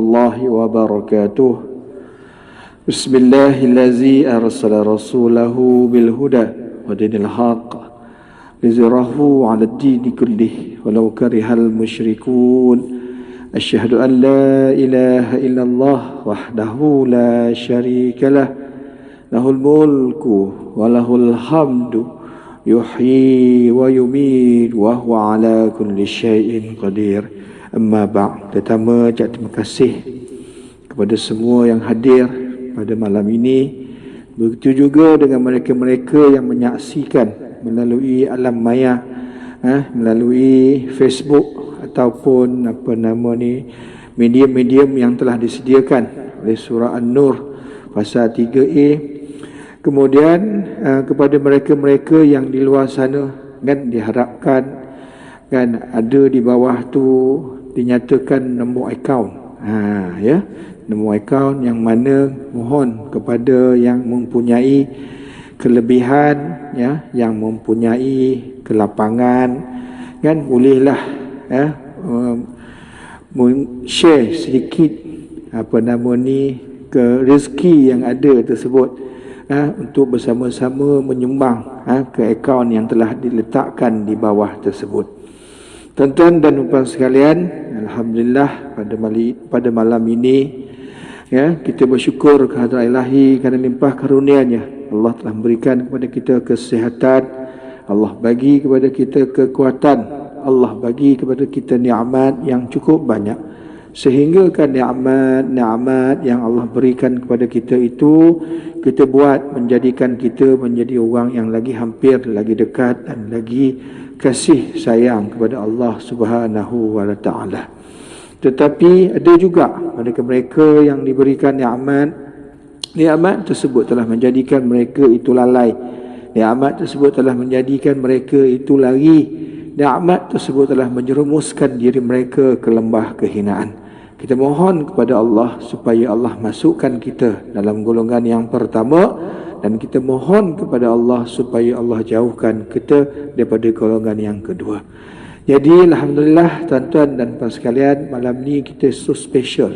الله وبركاته. بسم الله الذي أرسل رسوله بالهدى ودين الحق ليظهره على الدين كله ولو كره المشركون. أشهد أن لا إله إلا الله وحده لا شريك له له الملك وله الحمد يحيي ويميت وهو على كل شيء قدير. Amma ba'd. Pertama, terima kasih kepada semua yang hadir pada malam ini. Begitu juga dengan mereka-mereka yang menyaksikan melalui alam maya, melalui Facebook ataupun medium-medium yang telah disediakan oleh surah An-Nur pasal 3A. Kemudian kepada mereka-mereka yang di luar sana, kan diharapkan kan ada di bawah tu dinyatakan nombor akaun. Nombor akaun yang mana mohon kepada yang mempunyai kelebihan, yang mempunyai kelapangan, kan bolehlah share sedikit ke rezeki yang ada tersebut, untuk bersama-sama menyumbang ke akaun yang telah diletakkan di bawah tersebut. Tuan-tuan dan puan sekalian, alhamdulillah pada malam ini kita bersyukur kehadrat Ilahi kerana limpah karunia-Nya. Allah telah memberikan kepada kita kesihatan, Allah bagi kepada kita kekuatan, Allah bagi kepada kita nikmat yang cukup banyak, sehingga kan nikmat yang Allah berikan kepada kita itu kita buat menjadikan kita menjadi orang yang lagi hampir, lagi dekat dan lagi kasih sayang kepada Allah Subhanahu wa taala. Tetapi ada juga mereka yang diberikan nikmat tersebut telah menjadikan mereka itu lalai. Nikmat tersebut telah menjadikan mereka itu lari. Nikmat tersebut telah menjerumuskan diri mereka ke lembah kehinaan. Kita mohon kepada Allah supaya Allah masukkan kita dalam golongan yang pertama, dan kita mohon kepada Allah supaya Allah jauhkan kita daripada golongan yang kedua. Jadi alhamdulillah tuan-tuan dan puan sekalian, malam ni kita so special,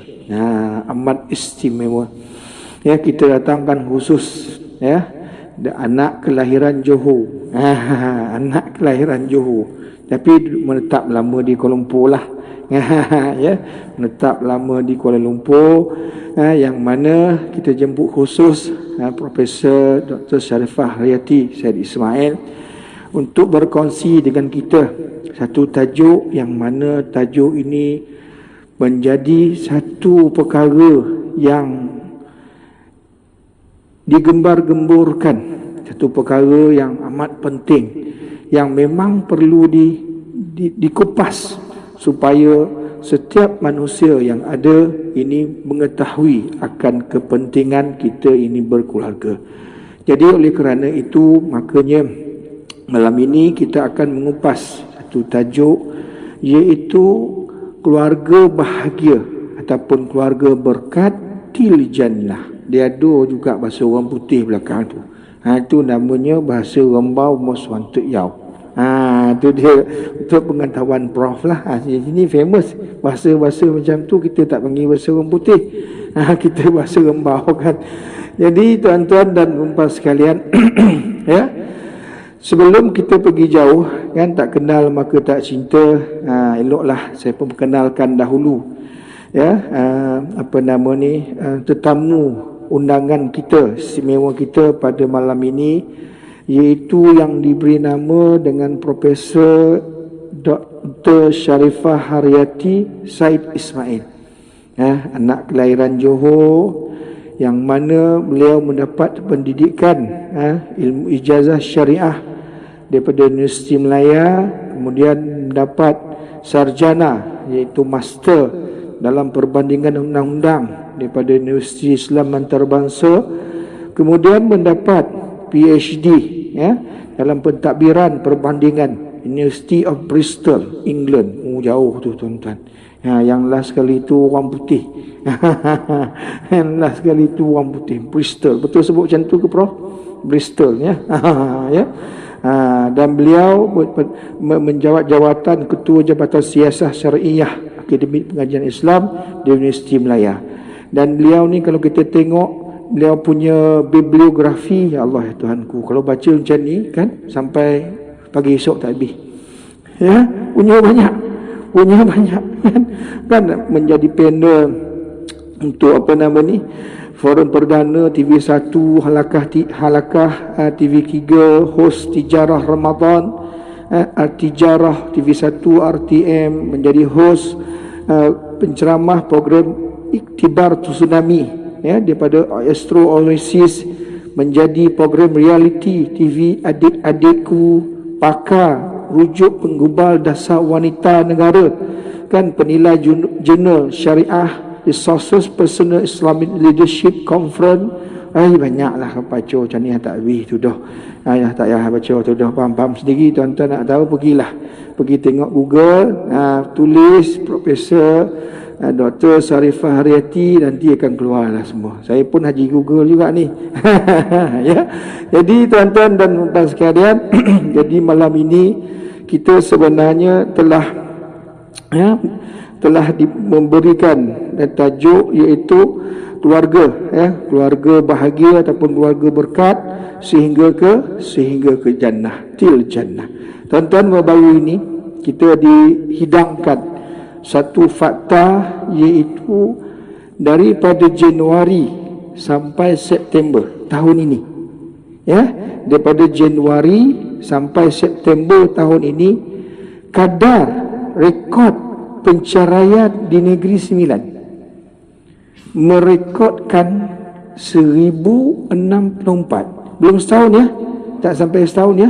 amat istimewa. Kita datangkan khusus anak kelahiran Johor. Anak kelahiran Johor, tapi menetap lama di Kuala Lumpur lah. Menetap lama di Kuala Lumpur, yang mana kita jemput khusus Profesor Dr. Sharifah Haryati Said Ismail untuk berkongsi dengan kita satu tajuk yang mana tajuk ini menjadi satu perkara yang digembar-gemburkan, satu perkara yang amat penting yang memang perlu dikupas supaya setiap manusia yang ada ini mengetahui akan kepentingan kita ini berkeluarga. Jadi oleh kerana itu, makanya malam ini kita akan mengupas satu tajuk, iaitu keluarga bahagia ataupun keluarga berkat til jannah. Dia ada juga bahasa orang putih belakang tu. Itu namanya bahasa Rembau Most Wanted Yau. Itu dia untuk pengetahuan Prof lah. Ini famous bahasa-bahasa macam tu kita tak panggil bahasa orang putih, kita bahasa Rembau kan. Jadi tuan-tuan dan puan sekalian, sebelum kita pergi jauh, kan, tak kenal maka tak cinta, eloklah saya perkenalkan dahulu tetamu undangan kita, istimewa kita pada malam ini, iaitu yang diberi nama dengan Profesor Dr. Sharifah Haryati Said Ismail, anak kelahiran Johor, yang mana beliau mendapat pendidikan ilmu ijazah syariah daripada Universiti Melaya, kemudian mendapat sarjana iaitu master dalam perbandingan undang-undang daripada Universiti Islam Antarabangsa, kemudian mendapat PhD dalam pentadbiran perbandingan University of Bristol, England. Jauh tu tuan-tuan. Yang last sekali tu orang putih. Yang last sekali tu orang putih, Bristol. Betul sebut macam tu ke Prof? Bristol dan beliau menjawat jawatan Ketua Jabatan Siasah Syariah Akademi Pengajian Islam di Universiti Melaya. Dan beliau ni kalau kita tengok beliau punya bibliografi, ya Allah ya Tuhanku, kalau baca macam ni kan sampai pagi esok tak habis. Ya, punya banyak kan menjadi panel untuk apa nama ni, forum perdana TV1, halakah TV3, host tijarah Ramadan, tijarah TV1 RTM menjadi host penceramah program Iktibar Tsunami, ya, daripada Astro Oasis menjadi program reality TV Adik-adikku, pakar rujuk penggubal dasar wanita negara, kan penilai jurnal Syariah Resources Personal Islamic Leadership Conference. Banyaklah baca macam ni tak habis tu dah. Tak payah baca tu dah, faham sendiri. Tuan-tuan nak tahu, pergi tengok Google, tulis Profesor Dr. Sharifah Haryati, nanti akan keluarlah semua. Saya pun haji Google juga ni. Ya. Jadi tuan-tuan dan puan sekalian, jadi malam ini kita sebenarnya telah memberikan tajuk iaitu keluarga, keluarga bahagia ataupun keluarga berkat sehingga ke jannah, til jannah. Tuan-tuan, baru ini kita dihidangkan satu fakta, iaitu daripada Januari sampai September tahun ini, ya, daripada Januari sampai September tahun ini, kadar rekod penceraian di Negeri Sembilan merekodkan 1064. Belum setahun, ya, tak sampai setahun, ya,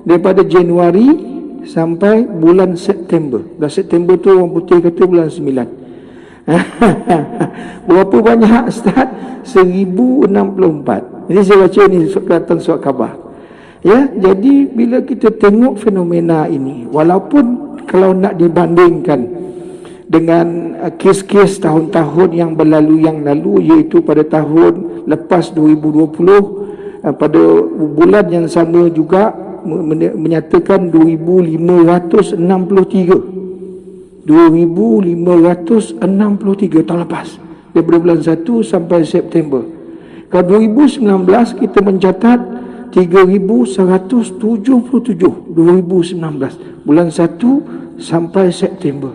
daripada Januari sampai bulan September. Bulan September tu orang putih kata bulan 9. Berapa banyak, Ustaz? 1064. Jadi saya baca ni datang surat khabar. Ya, jadi bila kita tengok fenomena ini, walaupun kalau nak dibandingkan dengan kes-kes tahun-tahun yang lalu, iaitu pada tahun lepas 2020, pada bulan yang sama juga menyatakan 2563 tahun lepas, daripada bulan 1 sampai September. Kalau 2019 kita mencatat 3177 2019 bulan 1 sampai September.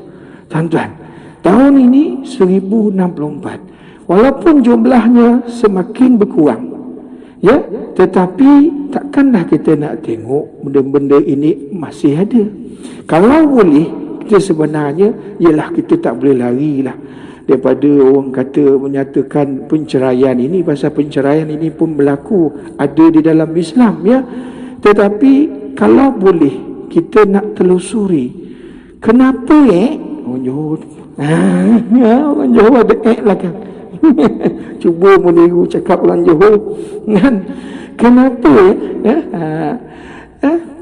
Tuan-tuan, tahun ini 1064. Walaupun jumlahnya semakin berkurang, ya, tetapi takkanlah kita nak tengok benda-benda ini masih ada. Kalau boleh, kita sebenarnya ialah kita tak boleh larilah daripada orang kata menyatakan penceraian ini. Pasal penceraian ini pun berlaku, ada di dalam Islam, ya. Tetapi kalau boleh kita nak telusuri, kenapa orang Johor orang Johor ada lah kan. Cuba meniru cakap orang Johor kan. Kenapa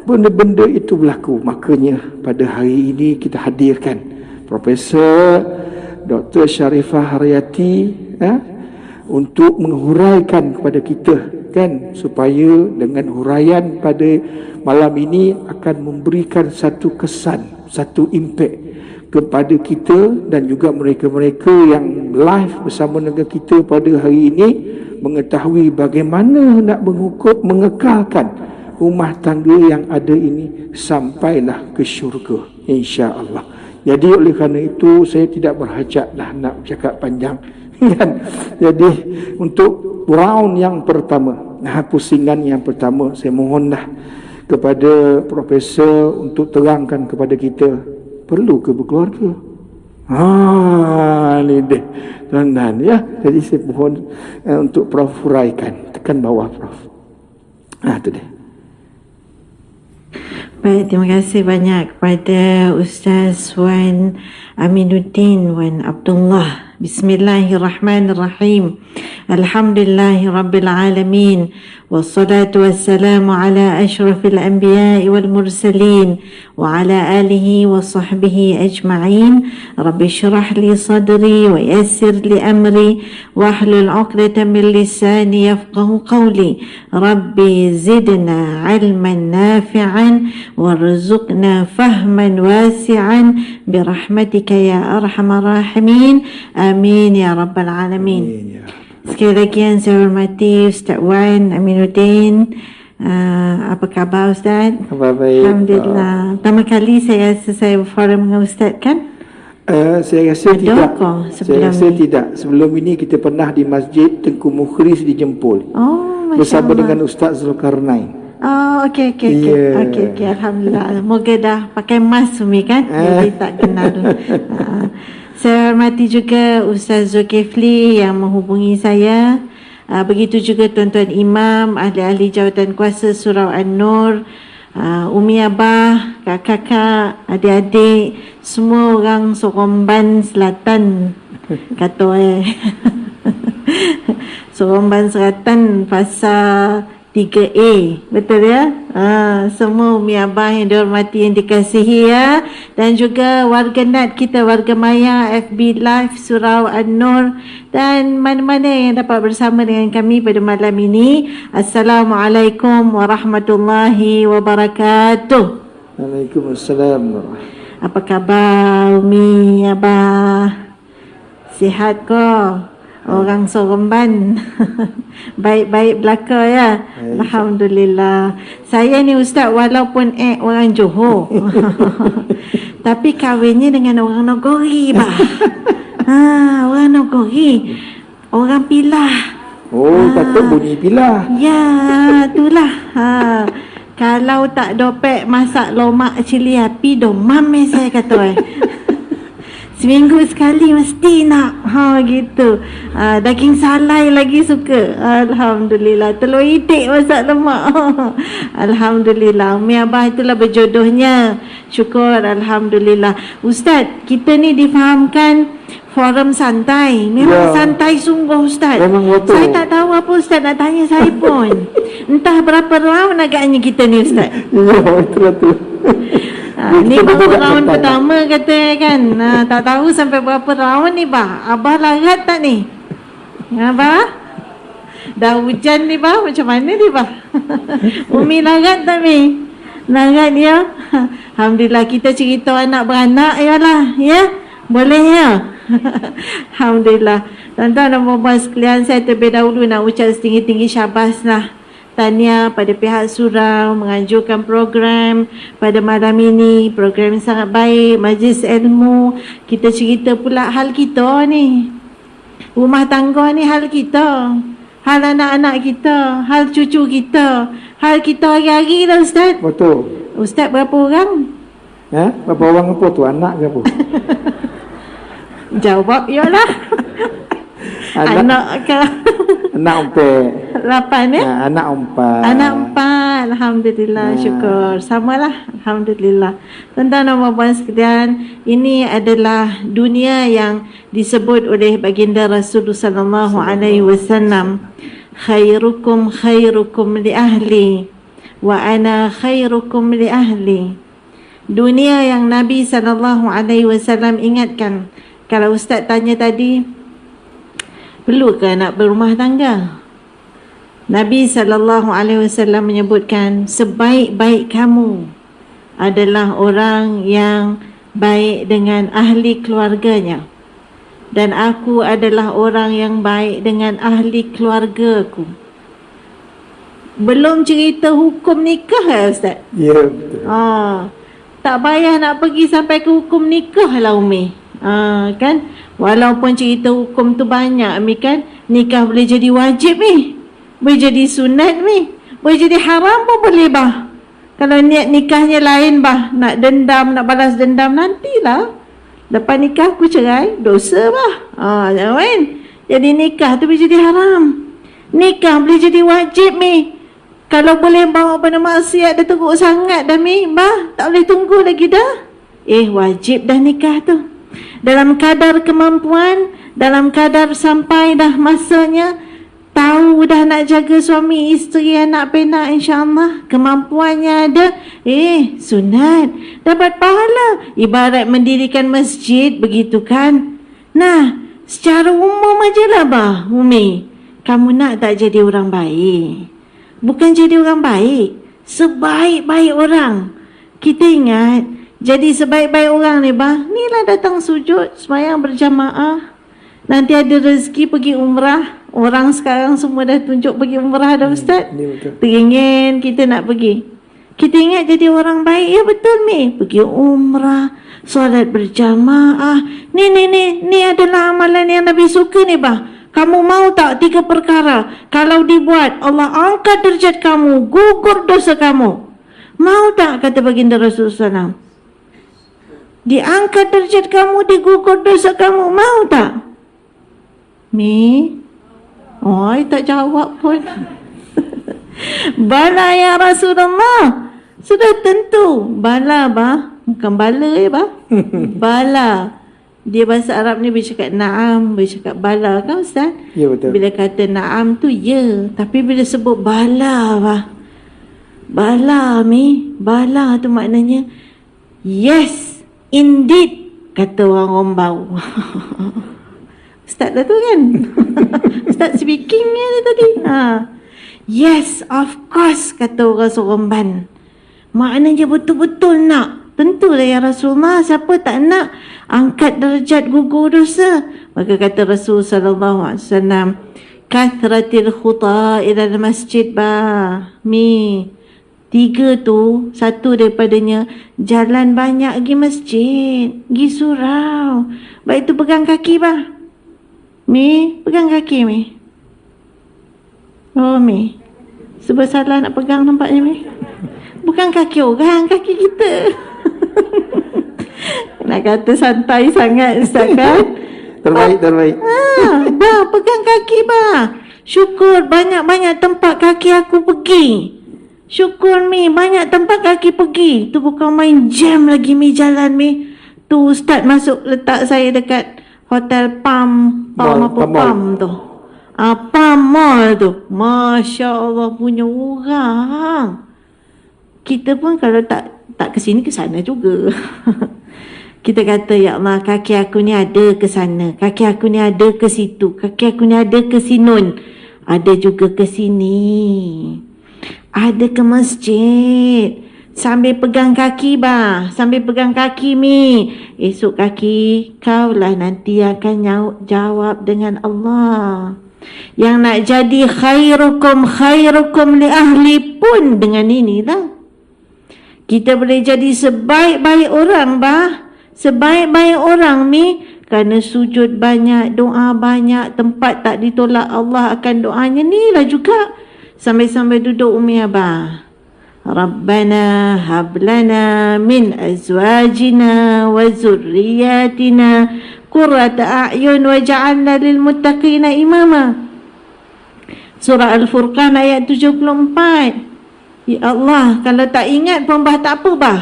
benda-benda itu berlaku? Makanya pada hari ini kita hadirkan Profesor Dr. Sharifah Haryati untuk menghuraikan kepada kita, kan, supaya dengan huraian pada malam ini akan memberikan satu kesan, satu impak kepada kita dan juga mereka-mereka yang live bersama dengan kita pada hari ini, mengetahui bagaimana nak mengekalkan rumah tangga yang ada ini sampailah ke syurga, insya-Allah. Jadi oleh kerana itu saya tidak berhajatlah nak bercakap panjang, kan. Jadi untuk round yang pertama, pusingan yang pertama, saya mohonlah kepada Profesor untuk terangkan kepada kita, perlu ke berkeluarga? Ni deh, tuan-tuan, ya. Jadi saya mohon untuk Prof huraikan, tekan bawah Prof. Tu deh. Baik, terima kasih banyak kepada Ustaz Wan Aminuddin Wan Abdullah Bismillahirrahmanirrahim. Alhamdulillahi Rabbil Alamin. Wassalatu wassalamu ala ashrafil anbiya'i wal mursalin. Wa ala alihi wa sahbihi ajma'in. Rabbi syrah li sadri wa yassir li amri. Wahlul 'uqdatam min lisani yafqahu qawli. Rabbi zidna 'ilman nafi'an. Warzuqna fahman wasi'an. Birahmatika ya arhamar rahimin. Amin ya Rabbal Alamin. Amin, ya. Sekali lagi yang saya hormati Ustaz Wan Aminuddin. Apa khabar Ustaz? Khabar baik. Alhamdulillah. Pertama kali saya rasa saya berforum dengan Ustaz kan? Saya rasa Ada tidak. ke Saya sebelum rasa ni? tidak. Sebelum ini kita pernah di Masjid Tengku Mukhris di Jempol. Oh, Masya Bersama Allah. dengan Ustaz Zulkarnain. Oh, okey. Ya. Okey. Alhamdulillah. Moga dah pakai mask Umi kan? Jadi tak kenal. Saya hormati juga Ustaz Zulkifli yang menghubungi saya. Begitu juga tuan-tuan imam, ahli-ahli jawatan kuasa Surau An-Nur, Umi Abah, kakak-kakak, adik-adik, semua orang Soromban Selatan. Kata Soromban Selatan fasa 3A, betul ya? Semua Umi Abah yang dihormati, yang dikasihi ya. Dan juga warga NAT kita, warga Maya, FB Live Surau An-Nur, dan mana-mana yang dapat bersama dengan kami pada malam ini. Assalamualaikum warahmatullahi wabarakatuh. Waalaikumsalam. Apa khabar Umi Abah? Sihat ke? Orang Soromban. Baik-baik belaka ya. Alhamdulillah. Saya ni Ustaz walaupun orang Johor. Tapi kahwinnya dengan orang Nogori bah. Orang Nogori. Orang Pilah. Oh, patut bunyi Pilah. Ya, itulah. Kalau tak dopek masak lomak cili api domam saya kata seminggu sekali mesti nak. Gitu. Daging salai lagi suka. Alhamdulillah. Telur itik masak lemak. Alhamdulillah. Umi Abah itulah berjodohnya. Syukur. Alhamdulillah. Ustaz, kita ni difahamkan forum santai. Memang santai sungguh Ustaz. Memang betul. Saya tak tahu apa Ustaz nak tanya saya pun. Entah berapa round agaknya kita ni Ustaz. Ya, betul-betul. Ni baru round pertama kata kan. Tak tahu sampai berapa round ni bah. Abah larat tak ni? Abah? Dah hujan ni bah. Macam mana ni bah? Umi larat tak ni? Larat ya? Alhamdulillah kita cerita anak beranak ya lah. Ya? Boleh ya? Alhamdulillah. Tuan-tuan dan puan-puan sekalian, saya terlebih dahulu nak ucap setinggi-tinggi syabas lah. Tahniah pada pihak surau menganjurkan program pada malam ini. Program yang sangat baik, majlis ilmu. Kita cerita pula hal kita ni. Rumah tangga ni hal kita. Hal anak-anak kita. Hal cucu kita. Hal kita hari-hari lah Ustaz. Betul. Ustaz berapa orang? Berapa orang apa tu? Anak ke apa? Jawab yalah. Anak ke? Anak empat. 8 ya? Anak empat. Anak 4. Alhamdulillah. Syukur. Samalah. Alhamdulillah. Tuan-tuan dan puan-puan sekalian, ini adalah dunia yang disebut oleh baginda Rasulullah sallallahu alaihi wasallam, khairukum khairukum li ahli wa ana khairukum li ahli. Dunia yang Nabi sallallahu alaihi wasallam ingatkan. Kalau Ustaz tanya tadi, perlu ke nak berumah tangga? Nabi SAW menyebutkan sebaik-baik kamu adalah orang yang baik dengan ahli keluarganya, dan aku adalah orang yang baik dengan ahli keluargaku. Belum cerita hukum nikah ya Ustaz? Ya, betul. Tak payah nak pergi sampai ke hukum nikah lah Umi. Kan? Walaupun cerita hukum tu banyak Umi kan. Nikah boleh jadi wajib ni, boleh jadi sunat ni, boleh jadi haram pun boleh bah. Kalau niat nikahnya lain bah, nak dendam, nak balas dendam, nantilah. Lepas nikah aku cerai, dosa bah. Jangan. Jadi nikah tu boleh jadi haram. Nikah boleh jadi wajib ni. Kalau boleh bawa pada maksiat dah teruk sangat dah Mi, bah, tak boleh tunggu lagi dah. Wajib dah nikah tu. dalam kadar kemampuan, dalam kadar sampai dah masanya, tahu dah nak jaga suami, isteri, anak, penak, insya-Allah, kemampuannya ada, sunat, dapat pahala. Ibarat mendirikan masjid, begitu kan? Nah, secara umum ajalah bah, Umi, kamu nak tak jadi orang baik? Bukan jadi orang baik, sebaik-baik orang. Kita ingat, jadi sebaik-baik orang ni bah, inilah datang sujud, sembahyang berjamaah. Nanti ada rezeki pergi umrah. Orang sekarang semua dah tunjuk pergi umrah dah, Ustaz. Teringin kita nak pergi. Kita ingat jadi orang baik. Ya betul, Mi. Pergi umrah, solat berjamaah. Ni adalah amalan yang Nabi suka ni, bah. Kamu mau tak 3 perkara? Kalau dibuat, Allah angkat derajat kamu, gugur dosa kamu. Mau tak, kata baginda Rasulullah SAW? Diangkat derajat kamu, digugur dosa kamu. Mau tak? Mi? Tak jawab pun. Bala ya Rasulullah. Sudah tentu. Bala bah. Bukan bala bah. Bala. Dia bahasa Arab ni bila cakap na'am, bila cakap bala kan Ustaz? Ya betul. Bila kata na'am tu ya. Tapi bila sebut bala bah. Bala Mi. Bala tu maknanya yes, indeed, kata orang Rombau. Ustaz dah tu kan? Ustaz speaking ni tadi. Yes, of course, kata orang Soromban. Maknanya betul-betul nak. Tentulah ya Rasulullah, siapa tak nak angkat derajat gugur dosa? Maka kata Rasul sallallahu alaihi wasallam, kathratil khuta ila masjid ba. Mi. 3 tu, satu daripadanya jalan banyak pergi masjid, pergi surau. Baik tu pegang kaki bah. Mi, pegang kaki Mi. Oh Mi, sebab salah nak pegang nampaknya Mi. Bukan kaki orang, kaki kita. Nak kata santai sangat Ustaz kan? Terbaik. Bah, pegang kaki bah. Syukur banyak-banyak tempat kaki aku pergi. Syukur Mi, banyak tempat kaki pergi. Tu bukan main jam lagi Mi, jalan Mi. Tu Ustaz masuk letak saya dekat Hotel Palm tu. Palm Mall tu. Masya Allah punya orang. Kita pun kalau tak ke sini, ke sana juga. Kita kata, ya Allah, kaki aku ni ada ke sana, kaki aku ni ada ke situ, kaki aku ni ada ke sinun, ada juga ke sini, ada ke masjid. Sambil pegang kaki bah, sambil pegang kaki Mi. Esok kaki kaulah nanti akan jawab dengan Allah. Yang nak jadi khairukum li ahli pun dengan inilah. Kita boleh jadi sebaik-baik orang bah. Sebaik-baik orang Mi. Kerana sujud banyak, doa banyak, tempat tak ditolak Allah akan doanya ni lah juga. Sampai-sampai duduk Umi Abah. Rabbana hablana min azwajina wa zurriyatina qurrata a'yun waj'alna lil muttaqina imama. Surah Al-Furqan ayat 74. Ya Allah, kalau tak ingat pun bah tak apa bah.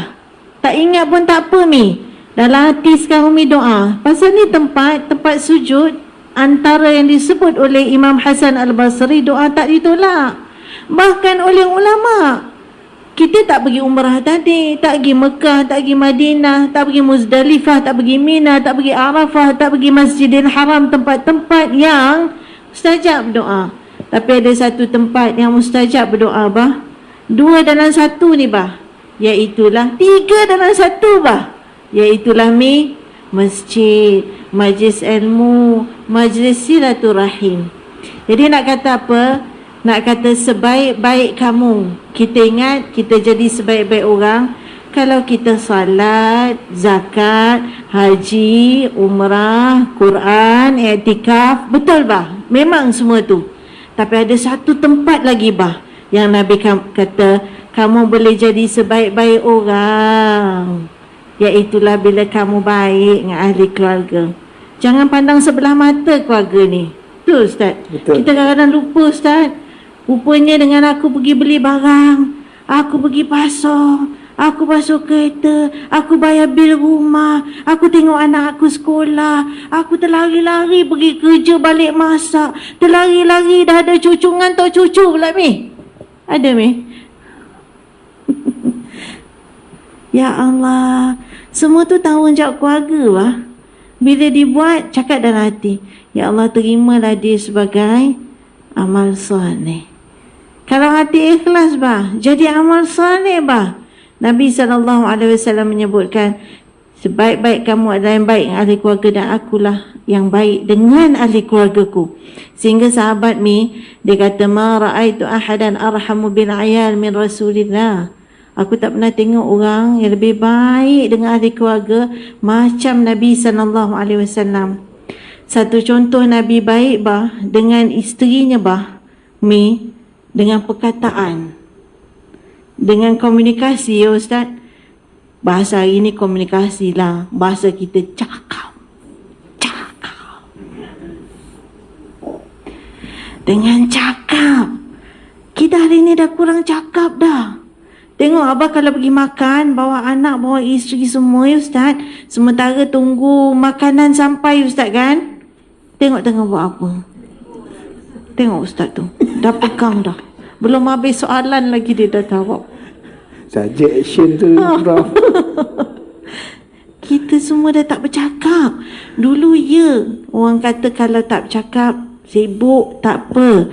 Tak ingat pun tak apa Mi. Dalam hati sekarang Umi doa. Pasal ni tempat sujud antara yang disebut oleh Imam Hasan Al-Basri, doa tak ditolak. Bahkan oleh ulama. Kita tak pergi umrah tadi, tak pergi Mekah, tak pergi Madinah, tak pergi Muzdalifah, tak pergi Mina, tak pergi Arafah, tak pergi Masjidil Haram, tempat-tempat yang mustajab berdoa. Tapi ada satu tempat yang mustajab berdoa bah. 2 dalam 1 ni bah. Iaitulah 3 dalam 1 bah. Iaitulah Mi, masjid, majlis ilmu, majlis silaturahim. Jadi nak kata apa? Nak kata sebaik-baik kamu. Kita ingat kita jadi sebaik-baik orang kalau kita salat, zakat, haji, umrah, Quran, i'tikaf. Betul bah? Memang semua tu. Tapi ada satu tempat lagi bah yang Nabi kata kamu boleh jadi sebaik-baik orang. Iaitulah bila kamu baik dengan ahli keluarga. Jangan pandang sebelah mata keluarga ni. Betul Ustaz? Betul. Kita kadang-kadang lupa Ustaz. Rupanya dengan aku pergi beli barang, aku pergi pasar, Aku basuh kereta, aku bayar bil rumah, aku tengok anak aku sekolah, aku terlari-lari pergi kerja balik masak, terlari-lari dah ada cucu ngantuk cucu pula Mi. Ada Mi? Ya Allah, semua tu tanggungjawab keluarga bah. Bila dibuat, cakap dalam hati, ya Allah terimalah dia sebagai amal soleh. Kalau hati ikhlas bah, jadi amal soleh bah. Nabi SAW menyebutkan, sebaik-baik kamu adalah yang baik dengan ahli keluarga dan akulah yang baik dengan ahli keluargaku. Sehingga sahabat Mi, dia kata, ma ra'aitu ahadan arhamu bil ayal min Rasulillah. Aku tak pernah tengok orang yang lebih baik dengan ahli keluarga macam Nabi SAW. Satu contoh Nabi baik bah dengan isterinya bah, Mi, dengan perkataan, dengan komunikasi ya Ustaz. Bahasa hari ni komunikasi lah, bahasa kita cakap. Dengan cakap. Kita hari ni dah kurang cakap dah. Tengok abah kalau pergi makan, bawa anak, bawa isteri semua ya Ustaz. Sementara tunggu makanan sampai Ustaz kan. Tengok tengah buat apa. Tengok Ustaz tu, dah pegang dah. Belum habis soalan lagi dia dah jawab. Saja action tu Prof. Kita semua dah tak bercakap. Dulu ya, orang kata kalau tak bercakap, sibuk, tak apa.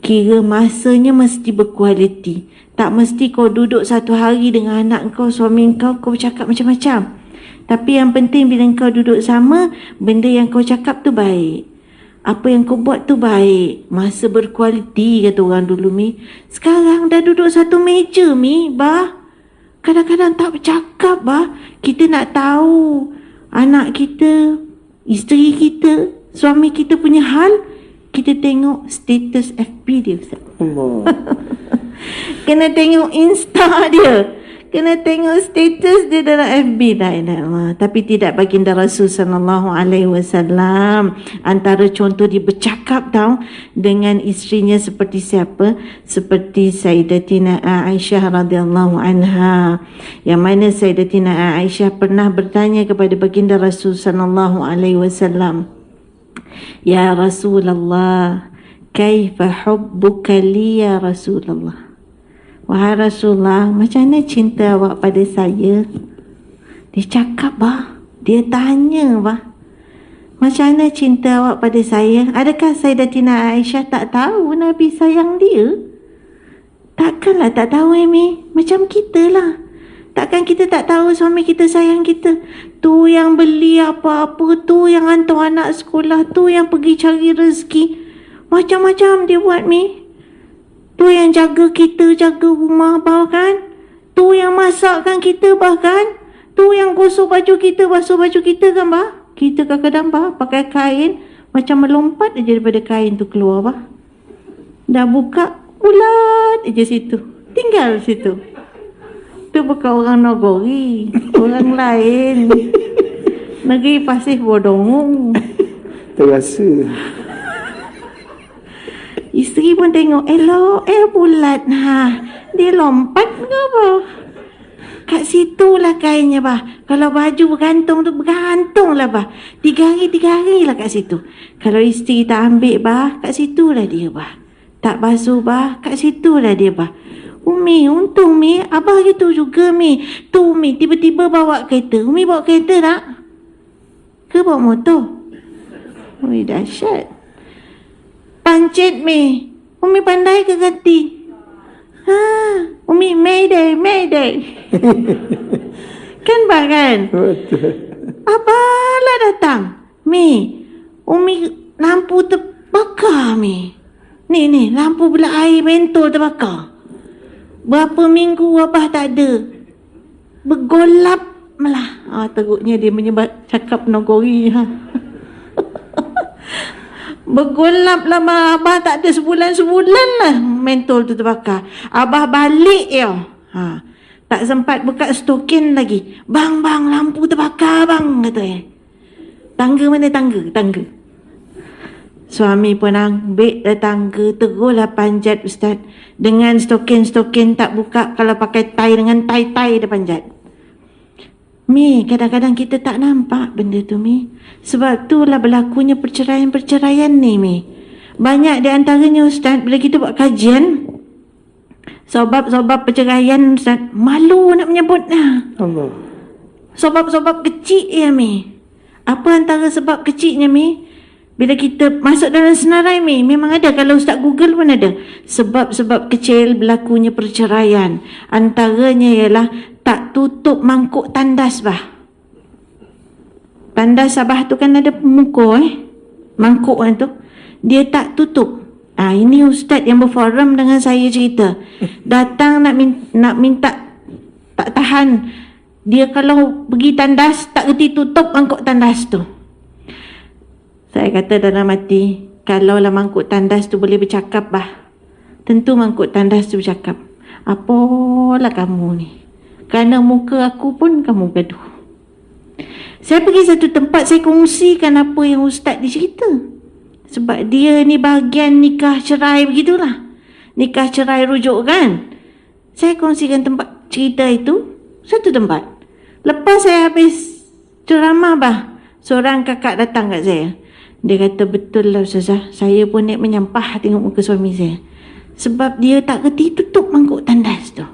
Kira masanya mesti berkualiti. Tak mesti kau duduk satu hari dengan anak kau, suami kau bercakap macam-macam. Tapi yang penting bila kau duduk sama, benda yang kau cakap tu baik. Apa yang kau buat tu baik. Masa berkualiti kata orang dulu Mi. Sekarang dah duduk satu meja Mi, bah. Kadang-kadang tak bercakap bah. Kita nak tahu anak kita, isteri kita, suami kita punya hal. Kita tengok status FB dia Ustaz. Kena tengok Insta dia, kena tengok status dia dalam FB. La ilaha illallah. Tapi tidak baginda Rasul sallallahu alaihi wasallam. Antara contoh dia bercakap tau dengan isterinya seperti siapa? Seperti Sayyidatina Aisyah radhiyallahu anha. Yang mana Sayyidatina Aisyah pernah bertanya kepada baginda Rasul sallallahu alaihi wasallam, ya Rasulullah, kaifa hubbuka li ya Rasulullah? Wahai Rasulullah, macam mana cinta awak pada saya? Dia cakap bah, dia tanya bah, macam mana cinta awak pada saya? Adakah Sayyidatina Aisyah tak tahu Nabi sayang dia? Takkanlah tak tahu Amy. Macam kita lah. Takkan kita tak tahu suami kita sayang kita. Tu yang beli apa-apa, tu yang hantar anak sekolah, tu yang pergi cari rezeki. Macam-macam dia buat Mi. Tu yang jaga kita, jaga rumah bahkan. Tu yang masakkan kita bahkan. Tu yang gosok baju kita, basuh baju kita kan bah. Kita kadang-kadang bah pakai kain, macam melompat aja daripada kain tu keluar bah. Dah buka, ulat aja situ. Tinggal situ. Tu bukan orang Nagori, orang lain. Negeri Pasir Bodong. Terasa. Isteri pun tengok, elok, bulat. Dia lompat ke apa? Kat situ lah kainnya bah. Kalau baju bergantung tu, bergantung lah bah. 3 hari lah kat situ. Kalau isteri tak ambil bah, kat situ lah dia bah. Tak basuh bah, kat situ lah dia bah. Umi, untung Mi, abah gitu juga Mi. Tu Mi, tiba-tiba bawa kereta. Umi bawa kereta tak? Ke bawa motor? Ui, dahsyat. Pancit Mi, Umi pandai ke ganti? Umi mayday, mayday. Kan bah kan? Abah lah datang. Mi, Umi lampu terbakar Mi. Ni lampu belah air mentol terbakar. Berapa minggu abah tak ada. Bergolap malah. Teruknya dia menyebab cakap Nagori. Bergolap lama abah tak ada sebulan lah mentol tu terbakar. Abah balik ya. Tak sempat buka stokin lagi. Bang lampu terbakar bang kata. Tangga mana tangga? Suami pun ambil tetangga, teruslah panjat Ustaz. Dengan stokin-stokin tak buka, kalau pakai tie dengan tie-tie dia panjat. Mi, kadang-kadang kita tak nampak benda tu, Mi. Sebab itulah berlakunya perceraian-perceraian ni, Mi. Banyak di antaranya Ustaz, bila kita buat kajian, sebab-sebab perceraian Ustaz, malu nak menyebutnya. Allah. Sebab-sebab kecil ya, Mi. Apa antara sebab kecilnya, Mi? Bila kita masuk dalam senarai, Mi, memang ada. Kalau Ustaz Google pun ada. Sebab-sebab kecil berlakunya perceraian. Antaranya ialah tak tutup mangkuk tandas, bah. Tandas Abah tu kan ada muka, mangkuk tu. Dia tak tutup. Ini Ustaz yang berforum dengan saya cerita. Datang nak minta, tak tahan. Dia kalau pergi tandas, tak reti tutup mangkuk tandas tu. Saya kata dalam hati, kalaulah mangkuk tandas tu boleh bercakap, bah, tentu mangkuk tandas tu bercakap. Apalah kamu ni, kerana muka aku pun kamu gaduh. Saya pergi satu tempat, saya kongsikan apa yang Ustaz dicerita. Sebab dia ni bahagian nikah cerai begitulah. Nikah cerai rujuk kan. Saya kongsikan tempat cerita itu, satu tempat. Lepas saya habis ceramah, bah, seorang kakak datang kat saya. Dia kata, betul lah Ustazah, saya pun nak menyampah tengok muka suami saya. Sebab dia tak reti tutup mangkuk tandas tu.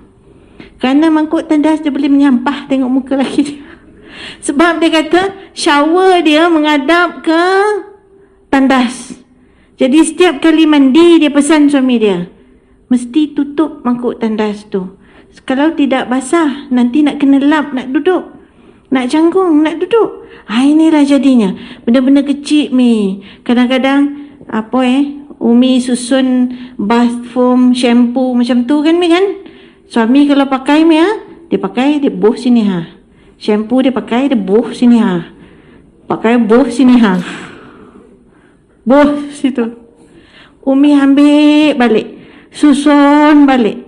Kerana mangkuk tandas dia boleh menyampah tengok muka lelaki dia. Sebab dia kata, shower dia menghadap ke tandas. Jadi setiap kali mandi, dia pesan suami dia, mesti tutup mangkuk tandas tu. Kalau tidak basah, nanti nak kena lap, nak duduk. Nak canggung, nak duduk. Inilah jadinya. Benda-benda kecil, Mi. Kadang-kadang, Umi susun bath foam, shampoo macam tu kan, Mi kan? Suami kalau pakai, Mi, dia pakai, dia buh sini, Shampoo dia pakai, dia buh sini, Pakai buh sini, Buh situ. Umi ambil balik, susun balik.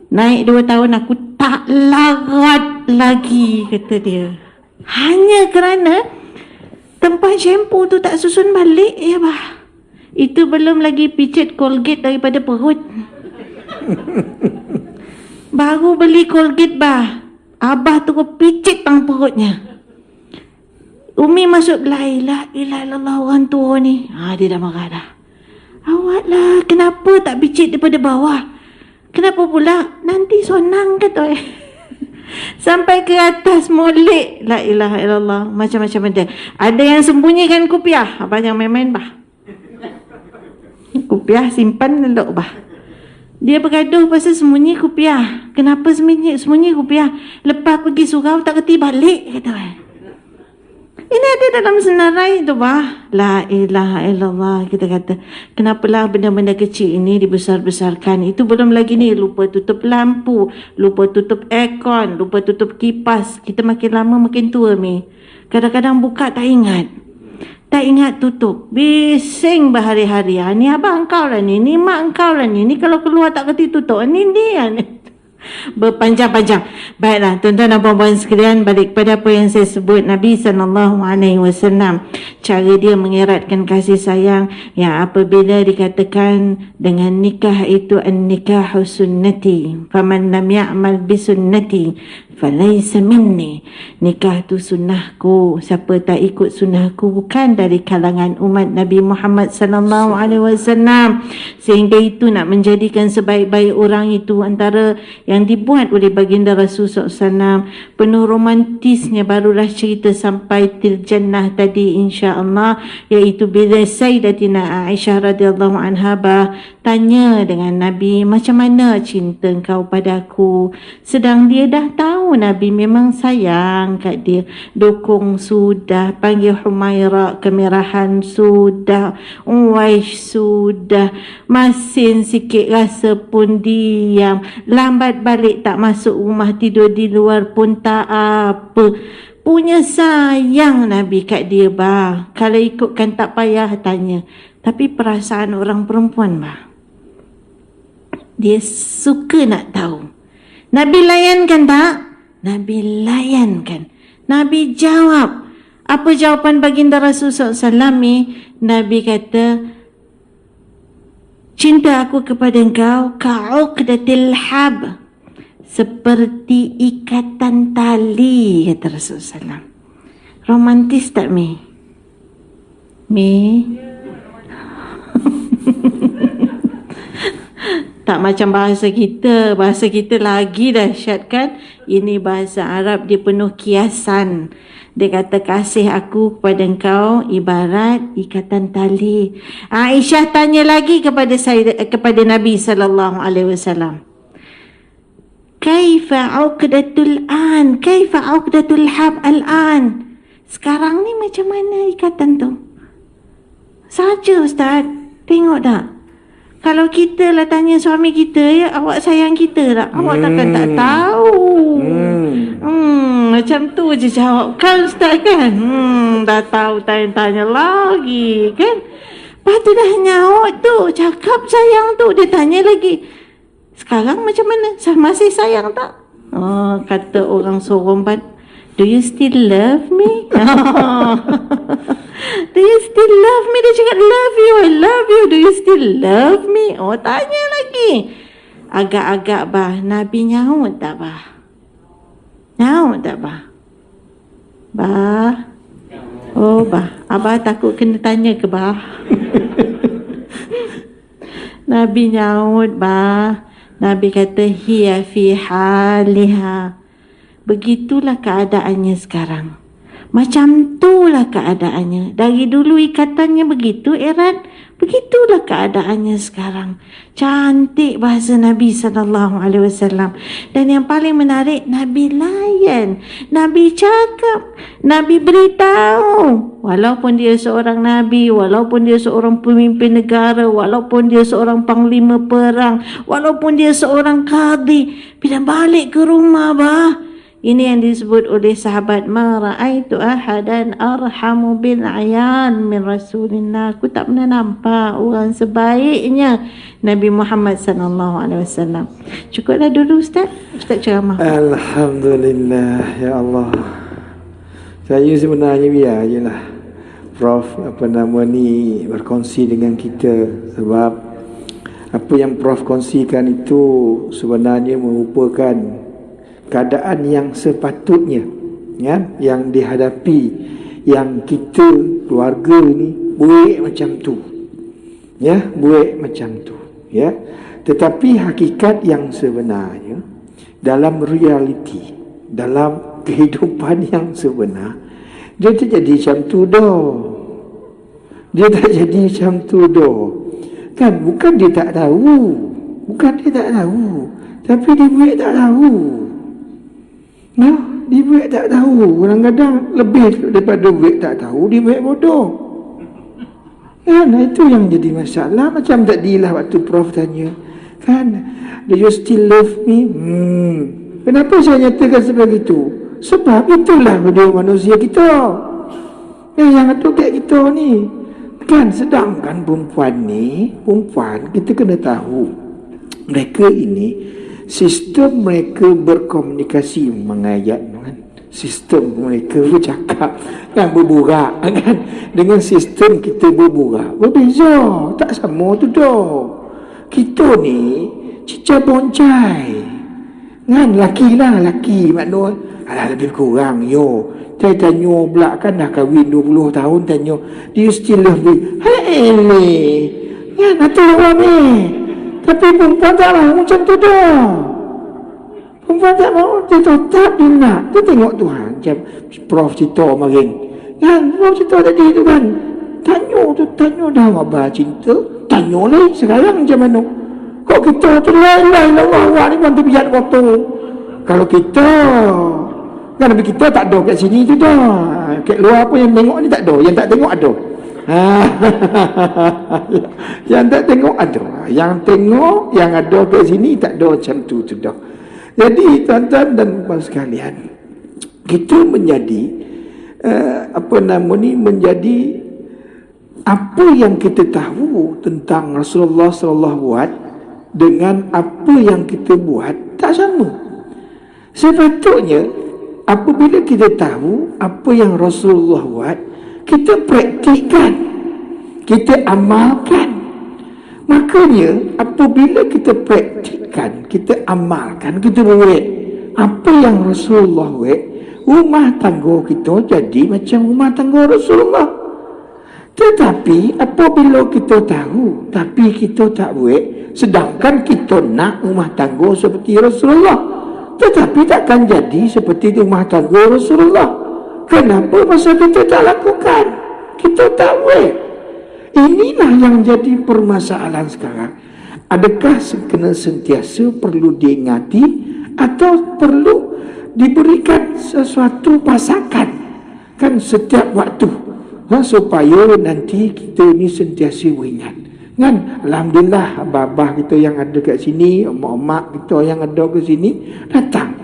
Naik 2 tahun aku tak larat lagi, kata dia. Hanya kerana tempat shampoo tu tak susun balik, ya bah. Itu belum lagi picit Colgate daripada perut. Baru beli Colgate, bah, Abah tu picit pang perutnya. Umi masuk, la ilaha illallah, orang tua ni. Dia dah marah dah. Awak lah, kenapa tak picit daripada bawah? Kenapa pula? Nanti sonang kata. Sampai ke atas molek. La ilaha illallah. Macam-macam ada. Ada yang sembunyikan kopiah. Abang jangan main-main, bah. Kopiah simpan elok, bah. Dia bergaduh pasal sembunyi kopiah. Kenapa sembunyi kopiah? Lepas pergi surau tak reti balik, kata. Ini ada dalam senarai tu, bah. La ilaha illallah, kita kata. Kenapalah benda-benda kecil ini dibesar-besarkan? Itu belum lagi ni, lupa tutup lampu, lupa tutup aircon, lupa tutup kipas. Kita makin lama makin tua, Mi. Kadang-kadang buka tak ingat. Tak ingat tutup. Bising berhari-hari. Ni abang engkau lah ni. Ni mak engkau lah ni. Ni kalau keluar tak kerti tutup. Ni dia ni. Berpanjang-panjang. Baiklah, tuan-tuan dan puan-puan sekalian, balik kepada apa yang saya sebut, Nabi SAW, cara dia mengeratkan kasih sayang, yang apabila dikatakan dengan nikah itu an-nikahu sunnati, faman lam ya'mal bi sunnati falaysa minni. Nikah tu sunnahku, siapa tak ikut sunnahku bukan dari kalangan umat Nabi Muhammad SAW. Sehingga itu nak menjadikan sebaik-baik orang itu antara yang dibuat oleh baginda Rasulullah SAW. Penuh romantisnya barulah cerita sampai til jannah tadi, insya-Allah, iaitu bila Sayyidatina Aisyah radhiyallahu anha tanya dengan Nabi, macam mana cinta engkau padaku? Sedang dia dah tahu Nabi memang sayang kat dia. Dukung sudah, panggil Humaira kemerahan sudah, Uwais sudah, masin sikit rasa pun diam, lambat balik tak masuk rumah, tidur di luar pun tak apa. Punya sayang Nabi kat dia, bah. Kalau ikutkan tak payah tanya. Tapi perasaan orang perempuan, bah, dia suka nak tahu. Nabi layankan tak? Nabi layankan. Nabi jawab. Apa jawapan baginda Rasulullah SAW? Nabi kata, cinta aku kepada engkau ka'uqdatil hab, seperti ikatan tali, kata Rasulullah SAW. Romantis tak, Mi? Mi? Tak macam bahasa kita. Bahasa kita lagi dahsyat kan? Ini bahasa Arab, dia penuh kiasan. Dia kata kasih aku kepada engkau ibarat ikatan tali. Aisyah tanya lagi kepada Nabi SAW. Kaifa uqdatul an? Kaifa uqdatul hab al-an? Sekarang ni macam mana ikatan tu? Saja Ustaz. Tengok tak? Kalau kita lah tanya suami kita, ya, awak sayang kita tak? Awak takkan tak tahu. Macam tu je jawab kan Ustaz kan? Dah tahu tanya-tanya lagi kan? Lepas tu dah nyaut tu, cakap sayang tu, dia tanya lagi. Sekarang macam mana? Masih sayang tak? Kata orang Sorombat, do you still love me? Do you still love me? Dia cakap love you, I love you. Do you still love me? Tanya lagi. Agak-agak bah, Nabi nyaut tak bah? Nyaut tak bah? Bah? Bah, Abah takut kena tanya ke bah? Nabi nyaut bah. Nabi kata hiya fi haliha. Begitulah keadaannya sekarang. Macam itulah keadaannya. Dari dulu ikatannya begitu, Erat. Begitulah keadaannya sekarang. Cantik bahasa Nabi SAW. Dan yang paling menarik, Nabi layan. Nabi cakap. Nabi beritahu. Walaupun dia seorang Nabi, walaupun dia seorang pemimpin negara, walaupun dia seorang panglima perang, walaupun dia seorang qadhi, bila balik ke rumah bah, ini yang disebut oleh sahabat, ma ra'aitu ahadan arhamu bil ayan min Rasulillah. Aku tak pernah nampak orang sebaiknya Nabi Muhammad SAW. Cukuplah dulu Ustaz. Ustaz ceramah. Alhamdulillah, ya Allah. Saya sebenarnya biar je lah Prof ni berkongsi dengan kita, sebab apa yang Prof kongsikan itu sebenarnya merupakan keadaan yang sepatutnya, ya, yang dihadapi, yang kita keluarga ni buik macam tu, ya, buik macam tu, ya. Tetapi hakikat yang sebenarnya dalam realiti, dalam kehidupan yang sebenar, dia tak jadi macam tu dah. Dia tak jadi macam tu dah. Kan bukan dia tak tahu, bukan dia tak tahu, tapi dia buik tak tahu. Nah, dia buat tak tahu. Kadang-kadang lebih daripada buat tak tahu, dia buat bodoh. Kan, itu yang jadi masalah. Macam tadilah waktu Prof tanya, kan, do you still love me? Kenapa saya nyatakan seperti itu? Sebab itulah manusia kita. Yang ada kat kita ni. Kan, sedangkan perempuan ni, kita kena tahu, mereka ini sistem mereka berkomunikasi mengayat kan, sistem mereka bercakap kan, berburak kan, dengan sistem kita berburak berbeza, tak sama tu dah. Kita ni cicak boncai kan, laki maknanya alah lebih kurang yo. Saya tanya pula kan, dah kahwin 20 tahun, tanya do you still love me? Hele kan, atau orang ni. Tapi perempuan tak mahu macam tu dah. Perempuan tak mahu, dia tetap dia nak. Dia tengok Tuhan. Macam Prof cerita kemarin. Kan, Prof cerita tadi tu kan. Tanya dah wabah cinta. Tanya lah sekarang macam mana. Kok kita tu lain-lain Allah ni pun terbiat waktu. Kalau kita, kan kita tak ada kat sini tu dah. Kat luar pun yang tengok ni tak ada. Yang tak tengok ada. Yang tak tengok ada, yang tengok, yang ada kat sini tak ada macam tu dah. Jadi tuan-tuan dan puan sekalian, kita menjadi menjadi apa yang kita tahu tentang Rasulullah SAW buat dengan apa yang kita buat tak sama. Sepatutnya apabila kita tahu apa yang Rasulullah buat, kita praktikkan, kita amalkan. Makanya apabila kita praktikkan, kita amalkan, kita buat apa yang Rasulullah buat, rumah tangga kita jadi macam rumah tangga Rasulullah. Tetapi apabila kita tahu tapi kita tak buat, sedangkan kita nak rumah tangga seperti Rasulullah, tetapi takkan jadi seperti rumah tangga Rasulullah. Kenapa? Masa kita tak lakukan, kita tak buat. Inilah yang jadi permasalahan sekarang. Adakah kena sentiasa perlu diingati atau perlu diberikan sesuatu pasakan kan setiap waktu, supaya nanti kita ni sentiasa ingat kan. Alhamdulillah abah-abah kita yang ada kat sini, mak-mak kita yang ada ke sini datang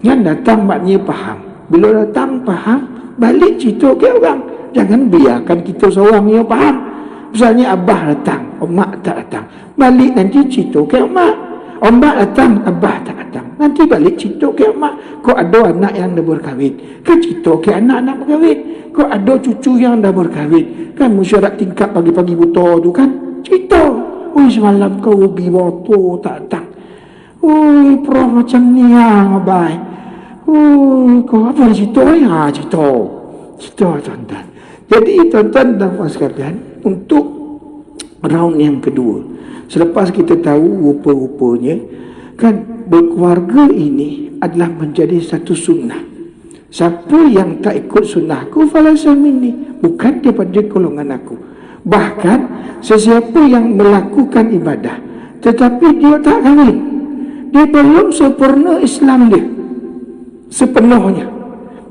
kan. Datang maknanya faham, bila datang faham, balik cerita ke orang. Jangan biarkan kita seorang yang faham. Misalnya abah datang, mak tak datang, balik nanti cerita ke mak. Mak datang, abah tak datang, nanti balik cerita ke mak. Kau ada anak yang dah berkahwin, kan cerita ke anak-anak berkahwin. Kau ada cucu yang dah berkahwin, kan mesyuarat tingkap pagi-pagi buta tu kan cerita. Oi, semalam kau rugi motor tak datang. Oi, prof macam ni abah. Oi, kau apa cerita ya? Cerita tuan-tuan. Jadi tuan-tuan dan puan sekalian, untuk round yang kedua, selepas kita tahu rupa-rupanya kan berkeluarga ini adalah menjadi satu sunnah. Siapa yang tak ikut sunnahku falaysa minni, bukan daripada golongan aku. Bahkan sesiapa yang melakukan ibadah tetapi dia tak kahwin, dia belum sempurna Islam dia sepenuhnya.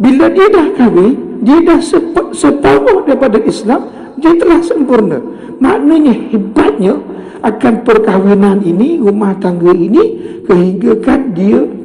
Bila dia dah kahwin, dia dah separuh daripada Islam, dia telah sempurna. Maknanya hebatnya akan perkahwinan ini, rumah tangga ini, kehinggakan dia